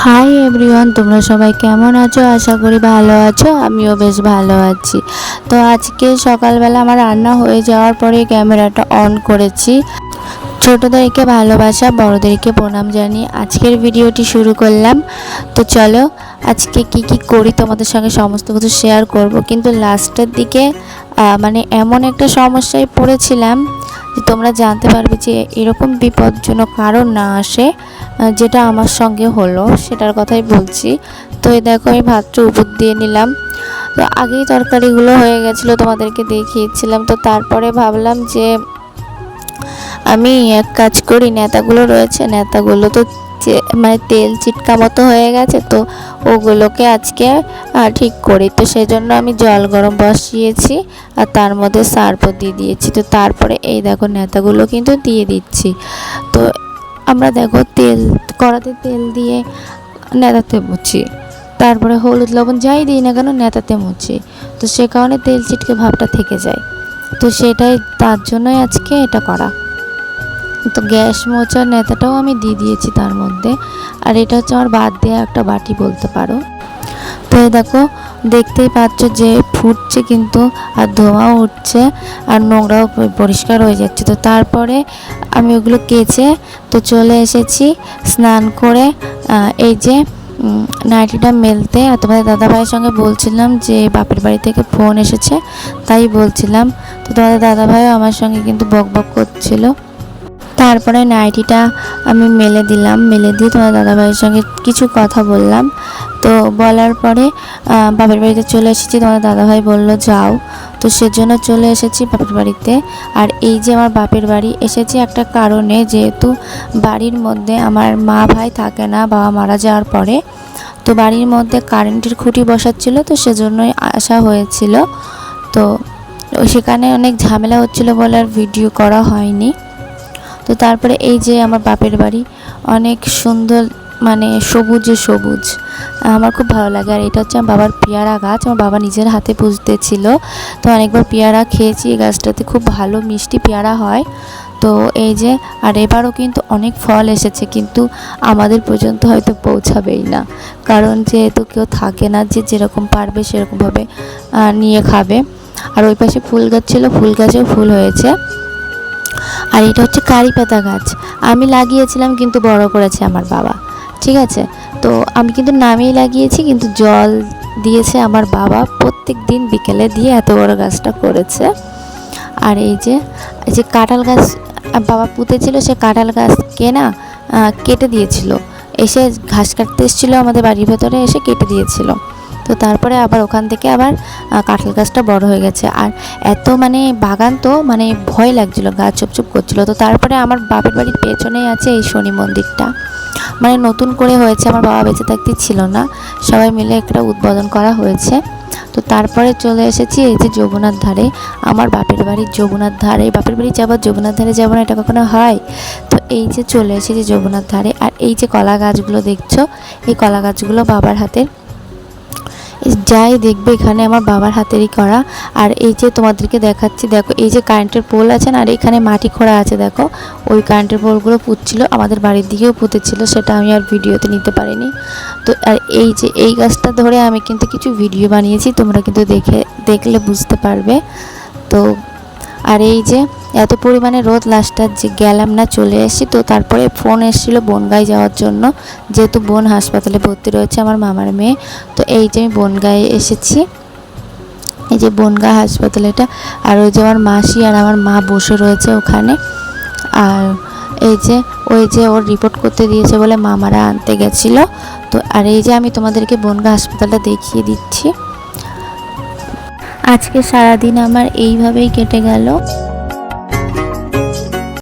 Hi everyone, তোমরা সবাই কেমন আছো? আশা করি ভালো আছো। আমিও বেশ ভালো আছি। তো আজকে সকালবেলা আমার রান্না হয়ে যাওয়ার পরে ক্যামেরাটা অন করেছি। ছোটদেরকে ভালোবাসা, বড়দেরকে প্রণাম জানিয়ে আজকের ভিডিওটি শুরু করলাম। তো চলো আজকে কি করি তোমাদের সঙ্গে সমস্ত কিছু শেয়ার করব। কিন্তু লাস্টের দিকে মানে এমন একটা সমস্যায় পড়েছিলাম যে তোমরা জানতে পারবে যে এরকম বিপজ্জনক কারণ না আসে, যেটা আমার সঙ্গে হলো সেটার কথাই বলছি। তো এই দেখো আমি ভাতটা উপর দিয়ে নিলাম। তো আগেই তরকারিগুলো হয়ে গেছিলো, তোমাদেরকে দেখিয়েছিলাম। তো তারপরে ভাবলাম যে আমি এক কাজ করি, নেতাগুলো রয়েছে, নেতাগুলো তো মানে তেল চিটকা মতো হয়ে গেছে, তো ওগুলোকে আজকে ঠিক করি। তো সেই জন্য আমি জল গরম বসিয়েছি আর তার মধ্যে সার্ফও দিয়ে দিয়েছি। তো তারপরে এই দেখো নেতাগুলো কিন্তু দিয়ে দিচ্ছি। তো আমরা দেখো কড়াতে তেল দিয়ে নেতাতে মুছি, তারপরে হলুদ লবণ যাই দিই না কেন নেতাতে মুছি। তো সে কারণে তেল চিটকে ভাবটা থেকে যায়। তো সেটাই, তার জন্যই আজকে এটা করা। তো গ্যাস মোছার নেতাটাও আমি দিয়ে দিয়েছি তার মধ্যে। আর এটা হচ্ছে আমার বাদ দেওয়া একটা বাটি বলতে পারো। তো এই দেখো দেখতেই পাচ্ছ যে ফুটছে কিন্তু, আর ধোঁয়াও উঠছে আর নোংরাও পরিষ্কার হয়ে যাচ্ছে। তো তারপরে আমি ওগুলো কেচে তো চলে এসেছি স্নান করে এই যে নাইটিটা মেলতে। আর তোমাদের দাদাভাইয়ের সঙ্গে বলছিলাম যে বাপের বাড়ি থেকে ফোন এসেছে, তাই বলছিলাম। তো তোমাদের দাদাভাইও আমার সঙ্গে কিন্তু বকবক করছিল। তারপরে নাইটিটা আমি মেলে দিলাম, মেলে দিয়ে তোমার দাদাভাইয়ের সঙ্গে কিছু কথা বললাম। তো বলার পরে বাপের বাড়িতে চলে এসেছি। তোমার দাদাভাই বলল যাও, তো সেজন্য চলে এসেছি বাপের বাড়িতে। আর এই যে আমার বাপের বাড়ি এসেছি একটা কারণে, যেহেতু বাড়ির মধ্যে আমার মা ভাই থাকে না বাবা মারা যাওয়ার পরে। তো বাড়ির মধ্যে কারেন্টের খুঁটি বসাচ্ছিল, তো সেজন্যই আসা হয়েছিল। তো সেখানে অনেক ঝামেলা হচ্ছিল বলে আর ভিডিও করা হয়নি। তো তারপরে এই যে আমার বাপের বাড়ি অনেক সুন্দর, মানে সবুজে সবুজ, আমার খুব ভালো লাগে। আর এটা হচ্ছে আমার বাবার পেয়ারা গাছ, আমার বাবা নিজের হাতে পুষতেছিল। তো অনেকবার পেয়ারা খেয়েছি, এই গাছটাতে খুব ভালো মিষ্টি পেয়ারা হয়। তো এই যে, আর এবারও কিন্তু অনেক ফল এসেছে, কিন্তু আমাদের পর্যন্ত হয়তো পৌঁছাবেই না, কারণ যেহেতু কেউ থাকে না যে যেরকম পারবে সেরকমভাবে নিয়ে খাবে। আর ওই পাশে ফুল গাছ ছিল, ফুল গাছেও ফুল হয়েছে। আর এটা হচ্ছে কারি পাতা গাছ, আমি লাগিয়েছিলাম কিন্তু বড় করেছে আমার বাবা, ঠিক আছে। তো আমি কিন্তু নামেই লাগিয়েছি, কিন্তু জল দিয়েছে আমার বাবা প্রত্যেক দিন বিকেলে দিয়ে এত বড় গাছটা করেছে। আর এই যে কাঁঠাল গাছ বাবা পুঁতেছিল, সে কাঁঠাল গাছকে না কেটে দিয়েছিল, এসে ঘাস কাটতে এসেছিলো আমাদের বাড়ির ভেতরে, এসে কেটে দিয়েছিল। তো তারপরে আবার ওখান থেকে আবার কাঁঠাল গাছটা বড় হয়ে গেছে। আর এত মানে বাগান, তো মানে ভয় লাগছিলো, গাছ চুপচুপ করছিল। তো তারপরে আমার বাপের বাড়ির পেছনেই আছে এই শনি মন্দিরটা, মানে নতুন করে হয়েছে, আমার বাবা বেঁচে থাকতে ছিল না, সবাই মিলে একটা উদ্বোধন করা হয়েছে। তো তারপরে চলে এসেছি এই যে যমুনার ধারে, আমার বাপের বাড়ির যমুনার ধারে। বাপের বাড়ি যাবো, যমুনার ধারে যাবো না, এটা কখনো হয়? তো এই যে চলে এসেছি যমুনার ধারে। আর এই যে কলা গাছগুলো দেখছো, এই কলা গাছগুলো বাবার হাতের, যাই দেখবে এখানে আমার বাবার হাতেরই করা। আর এই যে তোমাদেরকে দেখাচ্ছি, দেখো এই যে কারেন্টের পোল আছে না, আর এখানে মাটি খোঁড়া আছে, দেখো ওই কারেন্টের পোলগুলো পুঁতছিল, আমাদের বাড়ির দিকেও পুঁতেছিল, সেটা আমি আর ভিডিওতে নিতে পারিনি। তো আর এই যে এই গাছটা ধরে আমি কিন্তু কিছু ভিডিও বানিয়েছি, তোমরা কিন্তু দেখলে বুঝতে পারবে। তো আর এই যে এত পরিমাণে রোদ, লাস্টার যে গেলাম না, চলে এসেছি। তো তারপরে ফোন এসেছিলো বনগাঁয় যাওয়ার জন্য, যেহেতু বোন হাসপাতালে ভর্তি রয়েছে, আমার মামার মেয়ে। তো এই যে আমি বনগাঁয়ে এসেছি, এই যে বনগাঁ হাসপাতাল এটা। আর ওই যে আমার মাসি আর আমার মা বসে রয়েছে ওখানে। আর এই যে ওই যে ওর রিপোর্ট করতে দিয়েছে বলে মামারা আনতে গেছিলো। তো আর এই যে আমি তোমাদেরকে বনগাঁ হাসপাতালটা দেখিয়ে দিচ্ছি। আজকে সারাদিন আমার এইভাবেই কেটে গেল।